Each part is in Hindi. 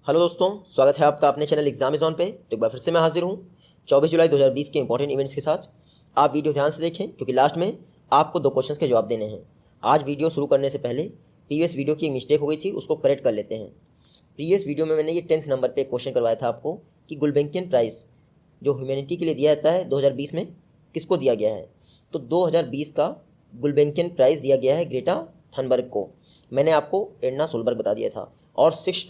हेलो दोस्तों, स्वागत है आपका अपने चैनल एग्जाम इज ऑन पे। तो एक बार फिर से मैं हाजिर हूँ 24 जुलाई 2020 के इंपॉर्टेंट इवेंट्स के साथ। आप वीडियो ध्यान से देखें क्योंकि लास्ट में आपको 2 क्वेश्चंस के जवाब देने हैं। आज वीडियो शुरू करने से पहले प्रीवियस वीडियो की एक मिस्टेक हो गई थी, उसको करेक्ट कर लेते हैं। प्रीवियस वीडियो में मैंने ये 10th नंबर पर क्वेश्चन करवाया था आपको कि गुल्बेंकियन प्राइज़ जो ह्यूमैनिटी के लिए दिया जाता है 2020 में किसको दिया गया है। तो 2020 का गुल्बेंकियन प्राइज़ दिया गया है ग्रेटा थनबर्ग को। मैंने आपको एडना सोलबर्ग बता दिया था और 6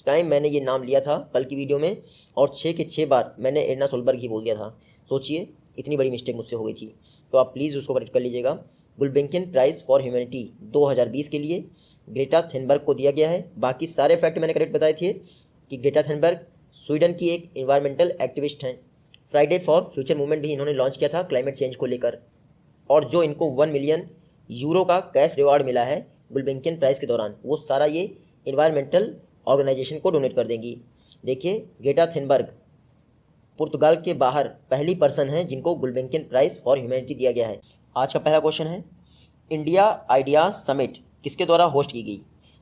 टाइम मैंने ये नाम लिया था कल की वीडियो में, और 6 के 6 बार मैंने एडना सोलबर्ग ही बोल दिया था। सोचिए, इतनी बड़ी मिस्टेक मुझसे हो गई थी, तो आप प्लीज़ उसको करेक्ट कर लीजिएगा। गुल्बेंकियन प्राइज़ फॉर ह्यूमैनिटी 2020 के लिए ग्रेटा थनबर्ग को दिया गया है। बाकी सारे फैक्ट मैंने करेक्ट बताए थे कि ग्रेटा थनबर्ग स्वीडन की एक इन्वायरमेंटल एक्टिविस्ट हैं। फ्राइडे फॉर फ्यूचर मूवमेंट भी इन्होंने लॉन्च किया था क्लाइमेट चेंज को लेकर, और जो इनको 1 मिलियन यूरो का कैश रिवार्ड मिला है गुल्बेंकियन प्राइज़ के दौरान, वो सारा ये इन्वायरमेंटल ऑर्गेनाइजेशन को डोनेट कर देंगी। देखिए, ग्रेटा थनबर्ग पुर्तगाल के बाहर पहली पर्सन है जिनको गुल्बेंकियन प्राइज़ फॉर ह्यूमैनिटी दिया गया है। आज का पहला क्वेश्चन है, इंडिया आइडियाज समिट किसके द्वारा होस्ट की गई।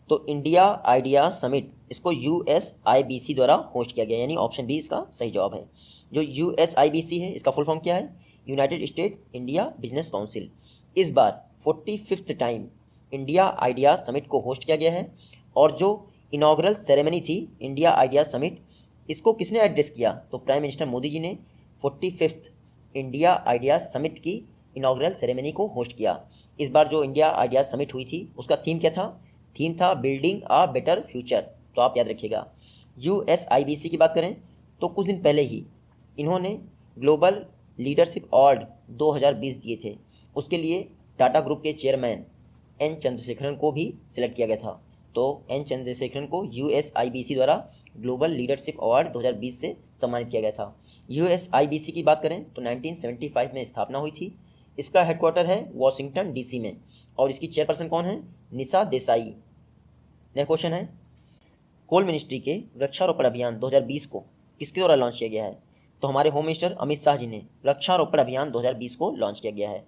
तो इंडिया आइडियाज समिट इसको USIBC द्वारा होस्ट किया गया, यानी ऑप्शन बी इसका सही जवाब है। जो USIBC है इसका फुल फॉर्म क्या है? United state India business council. इस बार 45th time India ideas summit को होस्ट किया गया है, और जो इनॉग्रल सेरेमनी थी इंडिया आइडियाज समिट, इसको किसने एड्रेस किया? तो प्राइम मिनिस्टर मोदी जी ने 45th इंडिया आइडियाज समिट की इनॉग्रल सेरेमनी को होस्ट किया। इस बार जो इंडिया आइडियाज समिट हुई थी उसका थीम क्या था? थीम था बिल्डिंग अ बेटर फ्यूचर। तो आप याद रखिएगा। USIBC की बात करें तो कुछ दिन पहले ही इन्होंने ग्लोबल लीडरशिप अवार्ड 2020 दिए थे। उसके लिए टाटा ग्रुप के चेयरमैन N चंद्रशेखरन को भी सिलेक्ट किया गया था। तो N चंद्रशेखरन को USIBC द्वारा ग्लोबल लीडरशिप अवार्ड 2020 से सम्मानित किया गया था। USIBC की बात करें तो 1975 में स्थापना हुई थी। इसका हेडक्वार्टर है वॉशिंगटन DC में, और इसकी चेयरपर्सन कौन है? निशा देसाई। नेक्स्ट क्वेश्चन है, कोल मिनिस्ट्री के वृक्षारोपण अभियान 2020 को किसके द्वारा लॉन्च किया गया है? तो हमारे होम मिनिस्टर अमित शाह जी ने वृक्षारोपण अभियान 2020 को लॉन्च किया गया है।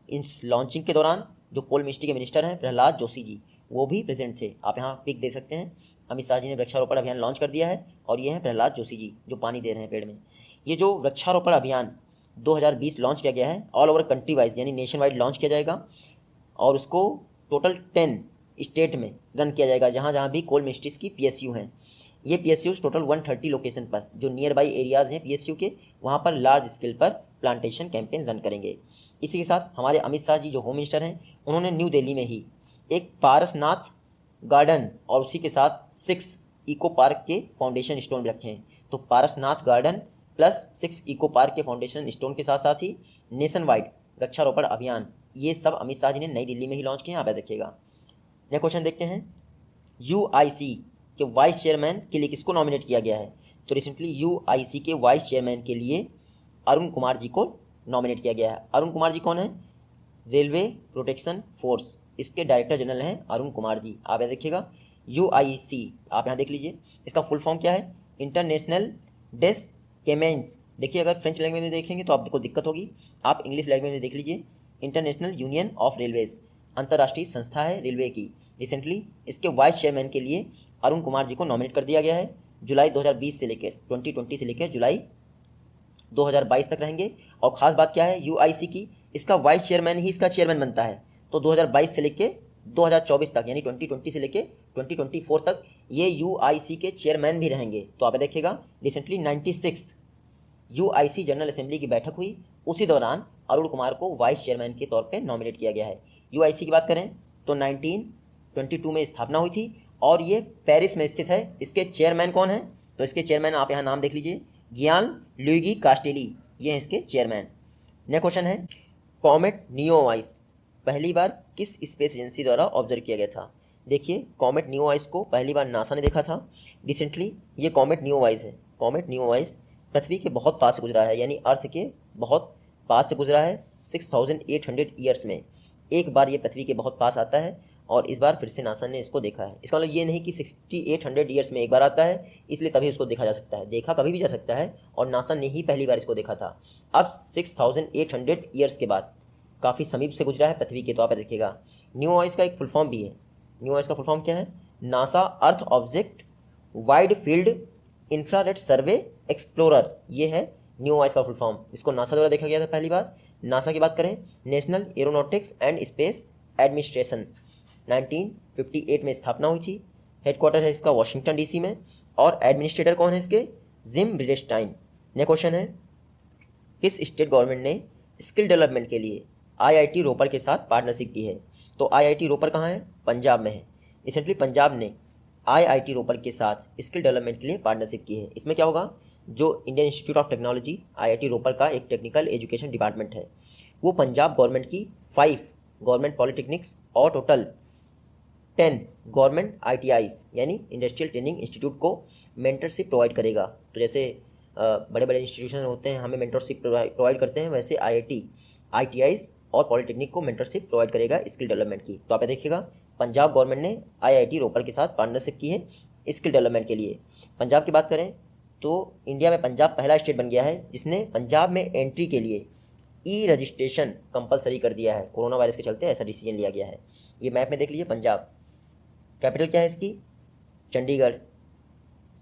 इस लॉन्चिंग के दौरान जो कोल मिनिस्ट्री के मिनिस्टर हैं प्रहलाद जोशी जी, वो भी प्रेजेंट थे। आप यहाँ पिक देख सकते हैं। अमित शाह जी ने वृक्षारोपण अभियान लॉन्च कर दिया है, और ये हैं प्रहलाद जोशी जी जो पानी दे रहे हैं पेड़ में। ये जो वृक्षारोपण अभियान 2020 लॉन्च किया गया है ऑल ओवर कंट्री वाइज, यानी नेशन वाइड लॉन्च किया जाएगा, और उसको टोटल 10 स्टेट में रन किया जाएगा जहाँ जहाँ भी कोल मिनिस्ट्रीज़ की PSU हैं। ये PSUs टोटल 130 लोकेशन पर, जो नियर बाई एरियाज़ हैं PSU के, वहाँ पर लार्ज स्केल पर प्लांटेशन कैंपेन रन करेंगे। इसी के साथ हमारे अमित शाह जी जो होम मिनिस्टर हैं, उन्होंने न्यू दिल्ली में ही एक पारसनाथ गार्डन और उसी के साथ 6 इको पार्क के फाउंडेशन स्टोन भी रखे हैं। तो Parasnath garden plus 6 eco park के फाउंडेशन स्टोन के साथ साथ ही नेशन वाइड वृक्षारोपण अभियान, ये सब अमित शाह जी ने नई दिल्ली में ही लॉन्च किए हैं। आप याद रखिएगा। नेक्स्ट क्वेश्चन देखते हैं, UIC के वाइस चेयरमैन के लिए किसको नॉमिनेट किया गया है? तो रिसेंटली UIC के वाइस चेयरमैन के लिए अरुण कुमार जी को नॉमिनेट किया गया है। अरुण कुमार जी कौन है? रेलवे प्रोटेक्शन फोर्स, इसके डायरेक्टर जनरल हैं अरुण कुमार जी। आप याद रखिएगा। UIC आप यहाँ देख लीजिए, इसका फुल फॉर्म क्या है? इंटरनेशनल डेस्क केमेंस। देखिए, अगर फ्रेंच लैंग्वेज में देखेंगे तो आपको दिक्कत होगी, आप इंग्लिश लैंग्वेज में देख लीजिए। इंटरनेशनल यूनियन ऑफ रेलवेज, अंतर्राष्ट्रीय संस्था है रेलवे की। रिसेंटली इसके वाइस चेयरमैन के लिए अरुण कुमार जी को नॉमिनेट कर दिया गया है। जुलाई 2020 से लेकर 2020 से लेकर जुलाई 2022 तक रहेंगे। और ख़ास बात क्या है UIC की? इसका वाइस चेयरमैन ही इसका चेयरमैन बनता है। तो 2022 से लेकर 2024 तक, यानी 2020 से लेकर 2024 तक ये UIC के चेयरमैन भी रहेंगे। तो आप देखिएगा, रिसेंटली 96 UIC जनरल असेंबली की बैठक हुई, उसी दौरान अरुण कुमार को वाइस चेयरमैन के तौर पे नॉमिनेट किया गया है। UIC की बात करें तो 1922 में स्थापना हुई थी, और ये पेरिस में स्थित है। इसके चेयरमैन कौन है? तो इसके चेयरमैन आप यहाँ नाम देख लीजिए, गियान लुइगी कास्टेली, ये हैं इसके चेयरमैन। नेक्स्ट क्वेश्चन है, कॉमेट नियोवाइस पहली बार किस स्पेस एजेंसी द्वारा ऑब्जर्व किया गया था? देखिए, कॉमेट नियोवाइस को पहली बार नासा ने देखा था। रिसेंटली ये कॉमेट नियोवाइस है। कॉमेट नियोवाइस पृथ्वी के बहुत पास से गुजरा है, यानी अर्थ के बहुत पास से गुजरा है। 6800 ईयर्स में एक बार ये पृथ्वी के बहुत पास आता है, और इस बार फिर से नासा ने इसको देखा है। इसका मतलब ये नहीं कि 6800 ईयर्स में एक बार आता है इसलिए तभी उसको देखा जा सकता है। देखा कभी भी जा सकता है, और नासा ने ही पहली बार इसको देखा था। अब 6800 ईयर्स के बाद काफ़ी समीप से गुजरा है पृथ्वी के। तो आप देखिएगा, न्यू वॉइस का एक फुल फॉर्म भी है। न्यू वॉइस का फुल फॉर्म क्या है? नासा अर्थ ऑब्जेक्ट वाइड फील्ड इंफ्रारेड सर्वे एक्सप्लोरर, ये है न्यू वाइस का फुल फॉर्म। इसको नासा द्वारा देखा गया था पहली बार। नासा की बात करें, national aeronautics and space administration, 1958 में स्थापना हुई थी। हेडक्वार्टर है इसका वॉशिंगटन डीसी में, और एडमिनिस्ट्रेटर कौन है इसके, जिम ब्रिडेस्टाइन। नेक्स्ट क्वेश्चन है, किस स्टेट गवर्नमेंट ने स्किल डेवलपमेंट के लिए आईआईटी रोपर के साथ पार्टनरशिप की है? तो आईआईटी रोपर कहाँ है, पंजाब में है। रिसेंटली पंजाब ने आईआईटी रोपर के साथ स्किल डेवलपमेंट के लिए पार्टनरशिप की है। इसमें क्या होगा, जो Indian institute of technology IIT Ropar का एक टेक्निकल एजुकेशन डिपार्टमेंट है, वो पंजाब गवर्नमेंट की 5 गवर्नमेंट पॉलिटेक्निक्स और टोटल 10 गवर्नमेंट आईटीआईज यानी इंडस्ट्रियल ट्रेनिंग इंस्टीट्यूट को मेंटरशिप प्रोवाइड करेगा। तो जैसे बड़े बड़े इंस्टीट्यूशन होते हैं हमें मेंटरशिप प्रोवाइड करते हैं, वैसे आईटीआईज और पॉलिटेक्निक को मेंटरशिप प्रोवाइड करेगा स्किल डेवलपमेंट की। तो आप देखिएगा, पंजाब गवर्नमेंट ने आईआईटी रोपर के साथ पार्टनरशिप की है स्किल डेवलपमेंट के लिए। पंजाब की बात करें तो इंडिया में पंजाब पहला स्टेट बन गया है जिसने पंजाब में एंट्री के लिए ई रजिस्ट्रेशन कंपलसरी कर दिया है। कोरोना वायरस के चलते ऐसा डिसीजन लिया गया है। ये मैप में देख लीजिए पंजाब। कैपिटल क्या है इसकी, चंडीगढ़।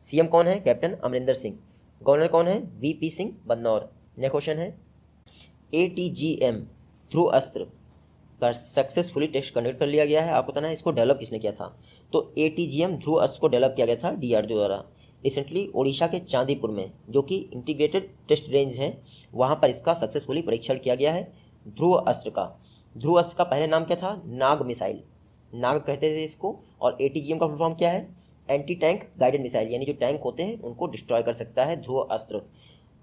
सीएम कौन है, कैप्टन अमरिंदर सिंह। गवर्नर कौन है, VP Singh Badnore. Next question है, एटीजीएम ध्रुव अस्त्र का सक्सेसफुली टेस्ट कंडक्ट कर लिया गया है। आपको पता है इसको डेवलप किसने किया था? तो एटीजीएम ध्रुव अस्त्र को डेवलप किया गया था डीआरडीओ द्वारा। रिसेंटली ओडिशा के चांदीपुर में, जो कि इंटीग्रेटेड टेस्ट रेंज है, वहाँ पर इसका सक्सेसफुली परीक्षण किया गया है ध्रुव अस्त्र का। ध्रुव अस्त्र का पहले नाम क्या था, नाग मिसाइल, नाग कहते थे इसको। और एटीजीएम का फुल फॉर्म क्या है, एंटी टैंक गाइडेड मिसाइल, यानी जो टैंक होते हैं उनको डिस्ट्रॉय कर सकता है ध्रुव अस्त्र।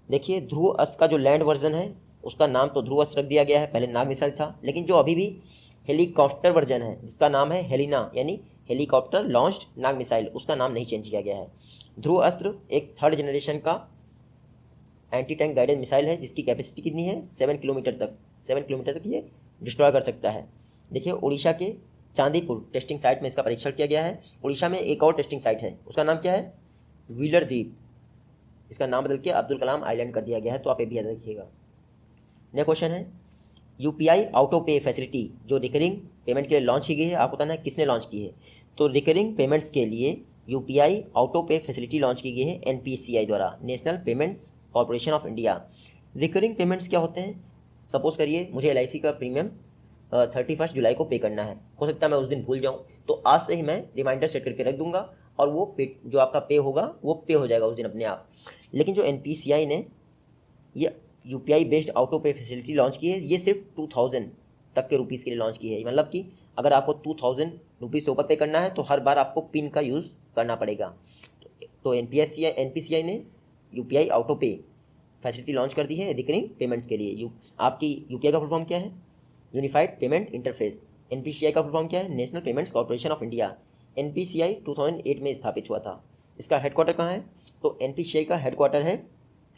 देखिए ध्रुव अस्त्र का जो लैंड वर्जन है उसका नाम तो ध्रुव अस्त्र रख दिया गया है, पहले नाग मिसाइल था। लेकिन जो अभी भी हेलीकॉप्टर वर्जन है जिसका नाम है हेलिना यानी हेलीकॉप्टर लॉन्च्ड नाग मिसाइल, उसका नाम नहीं चेंज किया गया है। ध्रुव अस्त्र एक 3rd जनरेशन का एंटी टैंक गाइडेड मिसाइल है जिसकी कैपेसिटी कितनी है, 7 किलोमीटर तक ये डिस्ट्रॉय कर सकता है। देखिए उड़ीसा के चांदीपुर टेस्टिंग साइट में इसका परीक्षण किया गया है। उड़ीसा में एक और टेस्टिंग साइट है, उसका नाम क्या है, व्हीलर द्वीप। इसका नाम बदल के अब्दुल कलाम आइलैंड कर दिया गया है, तो आप ये भी याद रखिएगा। नेक्स्ट क्वेश्चन है, यूपीआई ऑटो पे फैसिलिटी जो रिकरिंग पेमेंट के लिए लॉन्च की गई है, आपको बताना है किसने लॉन्च की है? तो रिकरिंग पेमेंट्स के लिए यूपीआई ऑटो पे फैसिलिटी लॉन्च की गई है एनपीसीआई द्वारा, national payments corporation of India. Recurring payments क्या होते हैं? सपोज करिए मुझे एलआईसी का प्रीमियम 31 जुलाई को पे करना है, हो सकता है मैं उस दिन भूल जाऊं, तो आज से ही मैं रिमाइंडर सेट करके रख दूंगा और वो पे जो आपका पे होगा वो पे हो जाएगा उस दिन अपने आप। लेकिन जो एनपीसीआई ने ये यूपीआई बेस्ड ऑटो पे फैसिलिटी लॉन्च की है, ये सिर्फ 2000 तक के रुपीज़ के लिए लॉन्च की है। मतलब कि अगर आपको 2000 रुपीज़ से ऊपर पे करना है तो हर बार आपको पिन का यूज़ करना पड़ेगा। तो एनपीसीआई ने यूपीआई ऑटो पे फैसिलिटी लॉन्च कर दी है रिकरिंग पेमेंट्स के लिए। आपकी यूपीआई का फुल फॉर्म क्या है, यूनिफाइड पेमेंट इंटरफेस। एनपीसीआई का फुल फॉर्म क्या है, national payments corporation of India. NPCI 2008 में स्थापित हुआ था। इसका हेडक्वार्टर कहाँ है? तो एनपीसीआई का हेडक्वार्टर है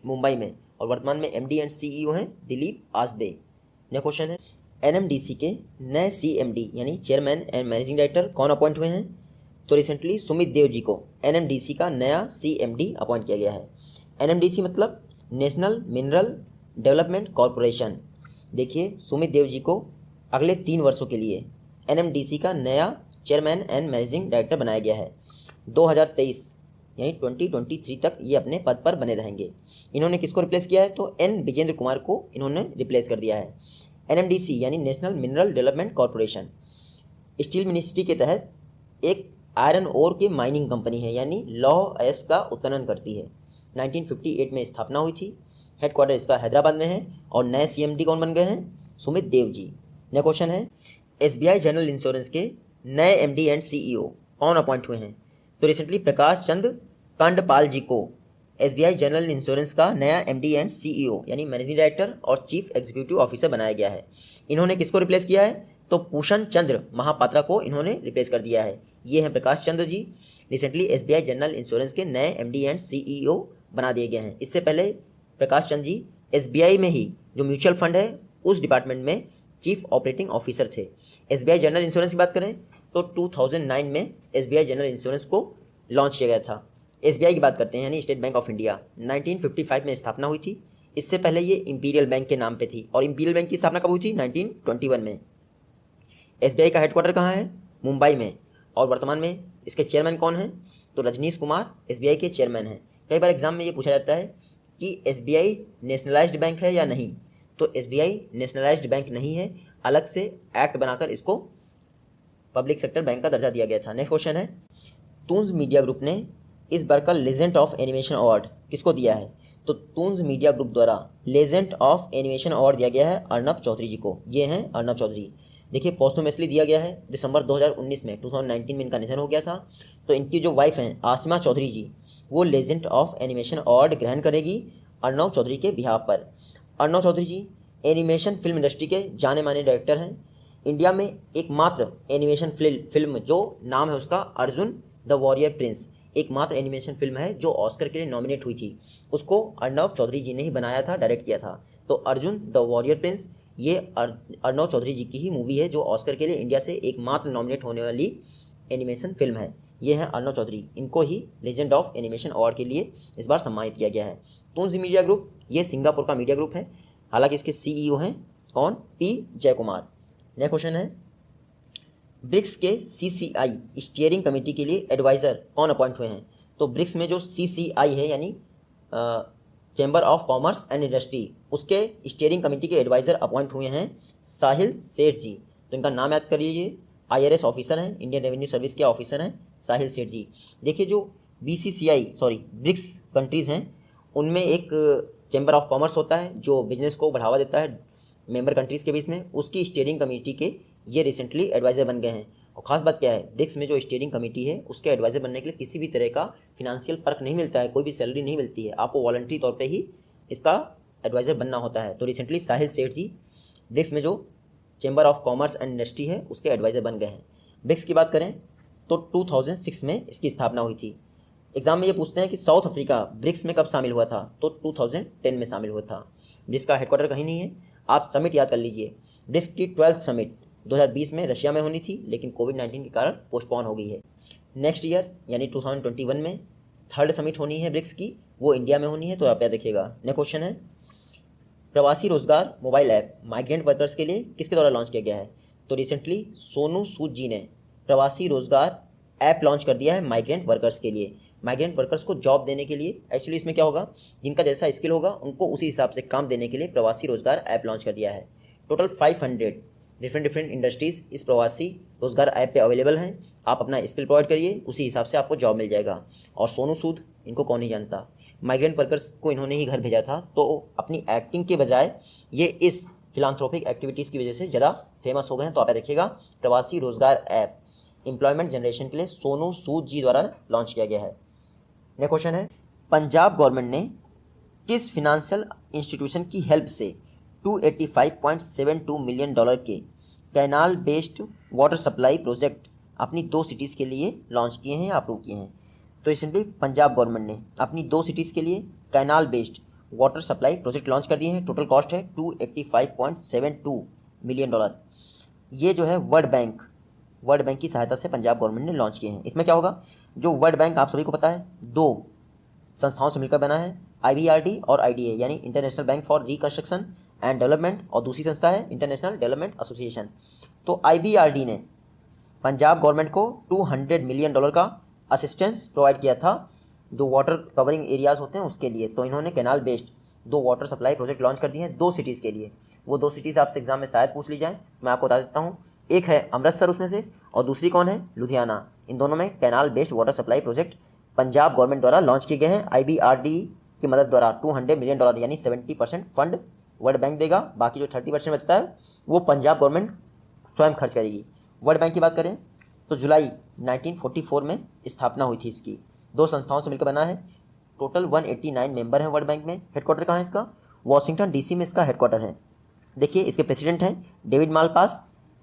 मुंबई में, और वर्तमान में एमडी एंड सीईओ हैं दिलीप आसबे। नेक्स्ट क्वेश्चन है, एनएमडीसी के नए सीएमडी यानी चेयरमैन एंड मैनेजिंग डायरेक्टर कौन अपॉइंट हुए हैं? तो रिसेंटली सुमित देव जी को एनएमडीसी का नया सीएमडी अपॉइंट किया गया है। एनएमडीसी मतलब नेशनल मिनरल डेवलपमेंट कॉरपोरेशन। देखिए सुमित देव जी को अगले 3 वर्षों के लिए एनएमडीसी का नया चेयरमैन एंड मैनेजिंग डायरेक्टर बनाया गया है। 2023 यानी 2023 तक ये अपने पद पर बने रहेंगे। इन्होंने किसको रिप्लेस किया है? तो एन विजेंद्र कुमार को इन्होंने रिप्लेस कर दिया है। एनएमडीसी यानी national mineral development corporation steel ministry के तहत एक आयरन ओर की माइनिंग कंपनी है, यानी लौह अयस्क का उत्खनन करती है। 1958 में स्थापना हुई थी। हेडक्वार्टर इसका हैदराबाद में है, और नए सीएमडी कौन बन गए हैं? सुमित देव जी। नेक्स्ट क्वेश्चन है, एसबीआई जनरल इंश्योरेंस के नए एमडी एंड सीईओ कौन अपॉइंट हुए हैं? तो रिसेंटली प्रकाश चंद कांडपाल जी को एसबीआई जनरल इंश्योरेंस का नया एमडी एंड सीईओ यानी मैनेजिंग डायरेक्टर और चीफ एग्जीक्यूटिव ऑफिसर बनाया गया है। इन्होंने किसको रिप्लेस किया है? तो पूषण चंद्र महापात्रा को इन्होंने रिप्लेस कर दिया है। ये हैं Prakash Chandra ji, recently SBI general insurance के नए एमडी एंड सीईओ बना दिए गए हैं। इससे पहले प्रकाश चंद्र जी एसबीआई में ही जो म्यूचुअल फंड है उस डिपार्टमेंट में चीफ ऑपरेटिंग ऑफिसर थे। एसबीआई जनरल इंश्योरेंस की बात करें तो 2009 में एसबीआई जनरल इंश्योरेंस को लॉन्च किया गया था। एसबीआई की बात करते हैं यानी स्टेट बैंक ऑफ इंडिया, 1955 में स्थापना हुई थी। इससे पहले ये इंपीरियल बैंक के नाम पे थी, और इंपीरियल बैंक की स्थापना कब हुई थी? 1921 में। एसबीआई का हेडक्वार्टर कहाँ है? मुंबई में, और वर्तमान में इसके चेयरमैन कौन है? तो रजनीश कुमार एसबीआई के चेयरमैन हैं। कई बार एग्जाम में ये पूछा जाता है कि एसबीआई नेशनलाइज्ड बैंक है या नहीं, तो एसबीआई नेशनलाइज्ड बैंक नहीं है, अलग से एक्ट बनाकर इसको पब्लिक सेक्टर बैंक का दर्जा दिया गया था। नेक्स्ट क्वेश्चन है, टून्स मीडिया ग्रुप ने इस बार का लेजेंड ऑफ एनिमेशन अवार्ड किसको दिया है? तो टून्स मीडिया ग्रुप द्वारा लेजेंड ऑफ एनिमेशन अवार्ड दिया गया है अर्नब चौधरी जी को। ये हैं अर्नब चौधरी। देखिए पोस्टुमसली दिया गया है, दिसंबर 2019 में 2019 में इनका निधन हो गया था। तो इनकी जो वाइफ हैं आसिमा चौधरी जी, वो लेजेंड ऑफ एनिमेशन अवार्ड ग्रहण करेगी अर्नब चौधरी के बिहाफ पर। अर्नब चौधरी जी एनिमेशन फिल्म इंडस्ट्री के जाने माने डायरेक्टर हैं। इंडिया में एकमात्र एनिमेशन फिल्म जो नाम है उसका अर्जुन द वॉरियर प्रिंस, एकमात्र एनिमेशन फिल्म है जो ऑस्कर के लिए नॉमिनेट हुई थी, उसको अर्नब चौधरी जी ने ही बनाया था, डायरेक्ट किया था। तो अर्जुन द वॉरियर प्रिंस ये अर्नब चौधरी जी की ही मूवी है जो ऑस्कर के लिए इंडिया से एकमात्र नॉमिनेट होने वाली एनिमेशन फिल्म है। ये है अर्नब चौधरी, इनको ही लेजेंड ऑफ एनिमेशन अवार्ड के लिए इस बार सम्मानित किया गया है। टून्स मीडिया ग्रुप ये सिंगापुर का मीडिया ग्रुप है, हालांकि इसके सीईओ हैं कौन? पी जयकुमार। नेक्स्ट क्वेश्चन है, ब्रिक्स के सीसीआई स्टीयरिंग कमेटी के लिए एडवाइज़र कौन अपॉइंट हुए हैं? तो ब्रिक्स में जो सीसीआई है यानी chamber of commerce and industry, उसके स्टीयरिंग कमेटी के एडवाइज़र अपॉइंट हुए हैं साहिल सेठ जी। तो इनका नाम याद कर लीजिए, आईआरएस ऑफिसर हैं, इंडियन रेवेन्यू सर्विस के ऑफिसर हैं साहिल सेठ जी। देखिए जो ब्रिक्स कंट्रीज़ हैं उनमें एक चैम्बर ऑफ कॉमर्स होता है जो बिजनेस को बढ़ावा देता है मेंबर कंट्रीज़ के बीच में, उसकी स्टीयरिंग कमेटी के ये रिसेंटली एडवाइज़र बन गए हैं। और ख़ास बात क्या है, ब्रिक्स में जो स्टीयरिंग कमेटी है उसके एडवाइज़र बनने के लिए किसी भी तरह का फिनेंशियल पर्क नहीं मिलता है, कोई भी सैलरी नहीं मिलती है, आपको वॉलंटरी तौर पे ही इसका एडवाइज़र बनना होता है। तो रिसेंटली साहिल सेठ जी ब्रिक्स में जो chamber of commerce and industry है उसके एडवाइज़र बन गए हैं। ब्रिक्स की बात करें तो 2006 में इसकी स्थापना हुई थी। एग्जाम में ये पूछते हैं कि साउथ अफ्रीका ब्रिक्स में कब शामिल हुआ था? तो 2010 में शामिल हुआ था। ब्रिक्स का हेडक्वार्टर कहीं नहीं है, आप समिट याद कर लीजिए। ब्रिक्स की 12th समिट 2020 में रशिया में होनी थी, लेकिन कोविड-19 के कारण पोस्टपोन हो गई है। नेक्स्ट ईयर यानी 2021 में 3rd समिट होनी है ब्रिक्स की, वो इंडिया में होनी है, तो आप याद रखिएगा। नेक्स्ट क्वेश्चन है, प्रवासी रोजगार मोबाइल ऐप माइग्रेंट वर्कर्स के लिए किसके द्वारा लॉन्च किया गया है? तो रिसेंटली सोनू सूद जी ने प्रवासी रोजगार ऐप लॉन्च कर दिया है माइग्रेंट वर्कर्स के लिए। माइग्रेंट वर्कर्स को जॉब देने के लिए, एक्चुअली इसमें क्या होगा, जिनका जैसा स्किल होगा उनको उसी हिसाब से काम देने के लिए प्रवासी रोजगार ऐप लॉन्च कर दिया है। टोटल 500 डिफरेंट इंडस्ट्रीज़ इस प्रवासी रोजगार ऐप पे अवेलेबल हैं। आप अपना स्किल प्रोवाइड करिए, उसी हिसाब से आपको जॉब मिल जाएगा। और सोनू सूद, इनको कौन नहीं जानता, माइग्रेंट वर्कर्स को इन्होंने ही घर भेजा था, तो अपनी एक्टिंग के बजाय ये इस फिलांथ्रोपिक एक्टिविटीज़ की वजह से ज़्यादा फेमस हो गए हैं। तो आप देखिएगा, प्रवासी रोजगार ऐप एम्प्लॉयमेंट जनरेशन के लिए सोनू सूद जी द्वारा लॉन्च किया गया है। नेक्स्ट क्वेश्चन है, पंजाब गवर्नमेंट ने किस फिनेंशियल इंस्टीट्यूशन की हेल्प से $285.72 मिलियन के canal based water supply project अपनी 2 सिटीज़ के लिए लॉन्च किए हैं या अप्रूव किए हैं? तो रिसेंटली पंजाब गवर्नमेंट ने अपनी 2 सिटीज़ के लिए canal based water supply project launch कर दिए हैं। टोटल कॉस्ट है $285.72 मिलियन। ये जो है वर्ल्ड बैंक की सहायता से पंजाब गवर्नमेंट ने लॉन्च किए हैं। इसमें क्या होगा, जो वर्ल्ड बैंक आप सभी को पता है 2 संस्थाओं से मिलकर बना है, IBRD और IDA यानी international bank for reconstruction and development, और दूसरी संस्था है इंटरनेशनल डेवलपमेंट एसोसिएशन। तो IBRD ने पंजाब गवर्नमेंट को $200 मिलियन का असिस्टेंस प्रोवाइड किया था जो वाटर कवरिंग एरियाज़ होते हैं उसके लिए। तो इन्होंने canal based 2 water supply project launch कर दिए हैं 2 सिटीज़ के लिए। वो 2 सिटीज़ आपसे एग्जाम में शायद पूछ ली जाए, मैं आपको बता देता हूँ। एक है अमृतसर उसमें से, और दूसरी कौन है, लुधियाना। इन दोनों में canal based water supply project Punjab government द्वारा लॉन्च किए गए हैं। IBRD की मदद द्वारा $200 मिलियन यानी 70% फंड वर्ल्ड बैंक देगा, बाकी जो 30% बचता है वो पंजाब गवर्नमेंट स्वयं खर्च करेगी। वर्ल्ड बैंक की बात करें तो जुलाई 1944 में स्थापना हुई थी इसकी। 2 संस्थाओं से मिलकर बना है। टोटल 189 मेंबर हैं वर्ल्ड बैंक में। हेडक्वार्टर कहाँ है इसका? वॉशिंगटन DC में इसका हेडक्वार्टर है। देखिए इसके प्रेसिडेंट हैं डेविड मालपास,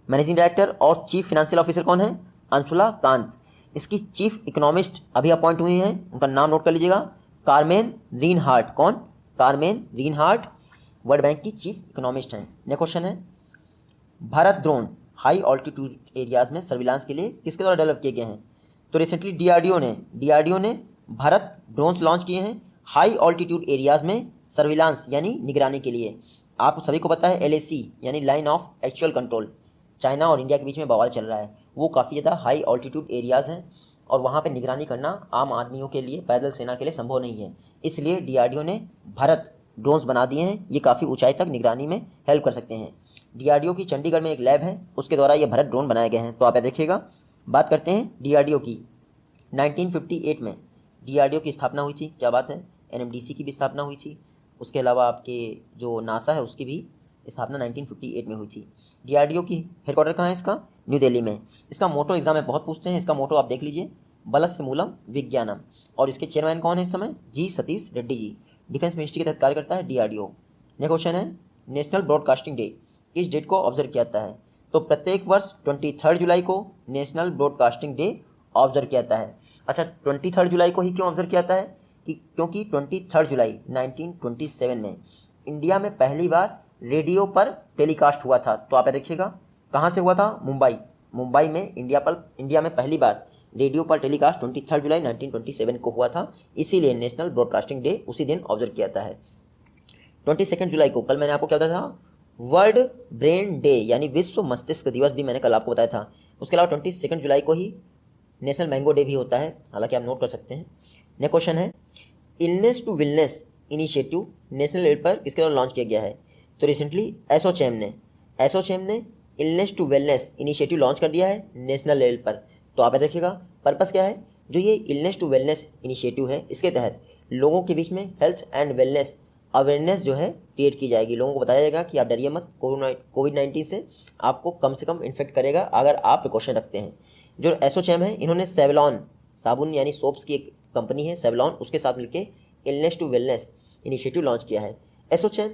मैनेजिंग डायरेक्टर और चीफ फाइनेंशियल ऑफिसर कौन है? अंशुला कांत। इसकी चीफ इकोनॉमिस्ट अभी अपॉइंट हुई हैं, उनका नाम नोट कर लीजिएगा, कारमेन रीनहार्ट। कौन? कारमेन रीनहार्ट वर्ल्ड बैंक की चीफ इकोनॉमिस्ट हैं। नेक्स्ट क्वेश्चन है, Bharat drone high altitude areas में सर्विलांस के लिए किसके द्वारा डेवलप किए गए हैं? तो रिसेंटली DRDO ने भारत ड्रोन्स लॉन्च किए हैं हाई ऑल्टीट्यूड एरियाज़ में सर्विलांस यानी निगरानी के लिए। आप सभी को पता है LAC यानी line of actual control, China और इंडिया के बीच में बवाल चल रहा है, वो काफ़ी ज़्यादा हाई ऑल्टीट्यूड एरियाज़ हैं और वहाँ पे निगरानी करना आम आदमियों के लिए, पैदल सेना के लिए संभव नहीं है। इसलिए डीआरडीओ ने भारत ड्रोन्स बना दिए हैं। ये काफ़ी ऊंचाई तक निगरानी में हेल्प कर सकते हैं। डीआरडीओ की चंडीगढ़ में एक लैब है, उसके द्वारा ये भारत ड्रोन बनाए गए हैं। तो आप ये देखिएगा। बात करते हैं डीआरडीओ की। 1958 में डीआरडीओ की स्थापना हुई थी। क्या बात है। एनएमडीसी की भी स्थापना हुई थी। उसके अलावा आपके जो नासा है उसकी भी स्थापना 1958 में हुई थी। डीआरडीओ की हेडक्वार्टर कहाँ है इसका? न्यू दिल्ली में। इसका मोटो एग्जाम में बहुत पूछते हैं। इसका मोटो आप देख लीजिए, बलस्य मूलम विज्ञानम। और इसके चेयरमैन कौन है इस समय? जी सतीश रेड्डी जी। डिफेंस मिनिस्ट्री के तहत कार्य करता है डीआरडीओ। नेक्स्ट क्वेश्चन है, नेशनल ब्रॉडकास्टिंग डे किस डेट को ऑब्जर्व किया जाता है? तो प्रत्येक वर्ष 23 जुलाई को नेशनल ब्रॉडकास्टिंग डे ऑब्जर्व किया जाता है। अच्छा, 23 जुलाई को ही क्यों ऑब्जर्व किया जाता है? क्योंकि 23 जुलाई 1927 में इंडिया में पहली बार रेडियो पर टेलीकास्ट हुआ था। तो आप देखिएगा कहाँ से हुआ था? मुंबई में इंडिया में पहली बार रेडियो पर टेलीकास्ट 23 जुलाई 1927 को हुआ था। इसीलिए नेशनल ब्रॉडकास्टिंग डे उसी दिन ऑब्जर्व किया जाता है। 22 जुलाई को, कल मैंने आपको क्या बताया था? वर्ल्ड ब्रेन डे यानी विश्व मस्तिष्क दिवस भी मैंने कल आपको बताया था। उसके अलावा 22 जुलाई को ही नेशनल मैंगो डे भी होता है, हालांकि आप नोट कर सकते हैं। नेक्स्ट क्वेश्चन है, illness to wellness initiative national level पर किसके द्वारा लॉन्च किया गया है? तो रिसेंटली एसोचैम ने illness to wellness initiative launch कर दिया है नेशनल लेवल पर। तो आप देखिएगा पर्पस क्या है? जो ये इलनेस टू वेलनेस इनिशिएटिव है, इसके तहत लोगों के बीच में हेल्थ एंड वेलनेस अवेयरनेस जो है क्रिएट की जाएगी। लोगों को बताया जाएगा कि आप डरिए मत, कोविड-19 से आपको कम से कम इन्फेक्ट करेगा अगर आप प्रिकॉशन रखते हैं। जो एसोचैम है, इन्होंने सेवलॉन साबुन यानी सोप्स की एक कंपनी है सेवलॉन, उसके साथ मिलकर illness to wellness initiative launch किया है। एसोचैम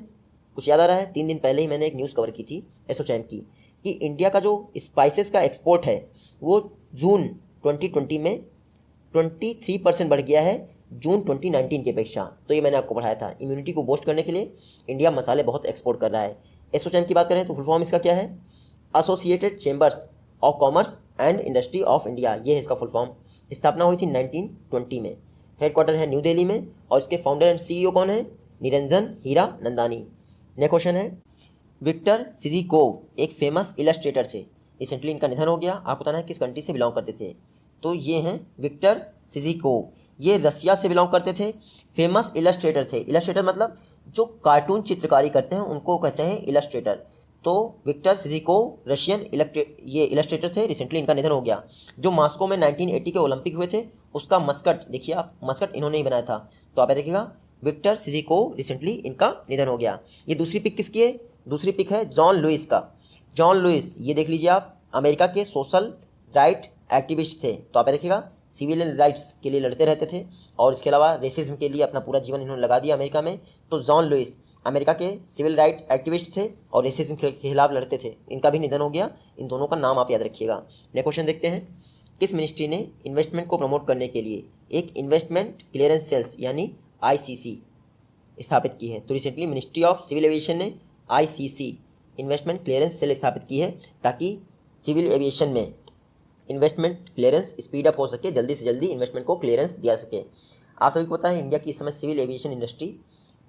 कुछ याद आ रहा है? 3 दिन पहले ही मैंने एक न्यूज़ कवर की थी एसोचैम की कि इंडिया का जो स्पाइसेस का एक्सपोर्ट है वो जून 2020 में 23% बढ़ गया है जून 2019 की अपेक्षा। तो ये मैंने आपको पढ़ाया था। इम्यूनिटी को बूस्ट करने के लिए इंडिया मसाले बहुत एक्सपोर्ट कर रहा है। एसोचैम की बात करें तो फुल फॉर्म इसका क्या है? Associated chambers of commerce and industry of India, ये है इसका फुल फॉर्म। स्थापना हुई थी 1920 में। हेडक्वार्टर है न्यू दिल्ली में और इसके फाउंडर एंड सीईओ कौन है? निरंजन हीरा नंदानी। नेक्स्ट क्वेश्चन है, विक्टर सिजिकोव एक फेमस इलस्ट्रेटर थे, रिसेंटली इनका निधन हो गया। आपको बताना है किस कंट्री से बिलोंग करते थे? तो ये हैं विक्टर सिजिकोव, ये रसिया से बिलोंग करते थे। फेमस इलस्ट्रेटर थे। इलस्ट्रेटर मतलब जो कार्टून चित्रकारी करते हैं उनको कहते हैं इलस्ट्रेटर। तो विक्टर सिजिकोव रशियन इलस्ट्रेटर थे, रिसेंटली इनका निधन हो गया। जो मॉस्को में 1980 के ओलंपिक हुए थे उसका मस्कट देखिए आप, मस्कट इन्होंने ही बनाया था। तो आप देखिएगा विक्टर सिजिकोव, रिसेंटली इनका निधन हो गया। ये दूसरी पिक किसकी है? दूसरी पिक है जॉन लुइस का। जॉन लुइस, ये देख लीजिए आप, अमेरिका के सोशल राइट एक्टिविस्ट थे। तो आप देखिएगा सिविल राइट्स के लिए लड़ते रहते थे और इसके अलावा रेसिज्म के लिए अपना पूरा जीवन इन्होंने लगा दिया अमेरिका में। तो जॉन लुइस अमेरिका के सिविल राइट एक्टिविस्ट थे और रेसिज्म के खिलाफ लड़ते थे। इनका भी निधन हो गया। इन दोनों का नाम आप याद रखिएगा। नेक्स्ट क्वेश्चन देखते हैं, किस मिनिस्ट्री ने इन्वेस्टमेंट को प्रमोट करने के लिए एक इन्वेस्टमेंट क्लियरेंस सेल्स यानी ICC स्थापित की है? तो recently ministry of civil aviation ने ICC इन्वेस्टमेंट क्लियरेंस सेल स्थापित की है ताकि सिविल एविएशन में इन्वेस्टमेंट क्लियरेंस स्पीड अप हो सके, जल्दी से जल्दी इन्वेस्टमेंट को क्लियरेंस दिया सके। आप सभी को पता है इंडिया की इस समय सिविल एविएशन इंडस्ट्री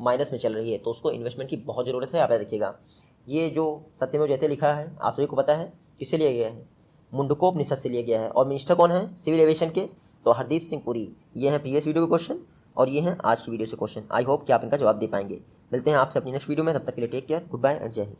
माइनस में चल रही है, तो उसको इन्वेस्टमेंट की बहुत ज़रूरत है। आप देखिएगा ये जो सत्यमेव जयते लिखा है आप सभी को पता है किससे लिया गया है? मुंडकोपनिषद से लिया गया है। और मिनिस्टर कौन है सिविल एविएशन के? तो हरदीप सिंह पुरी। ये हैं प्रीवियस वीडियो के क्वेश्चन और ये हैं आज की वीडियो से क्वेश्चन। आई होप कि आप इनका जवाब दे पाएंगे। मिलते हैं आपसे अपनी नेक्स्ट वीडियो में, तब तक के लिए take care, good bye and जय हिंद।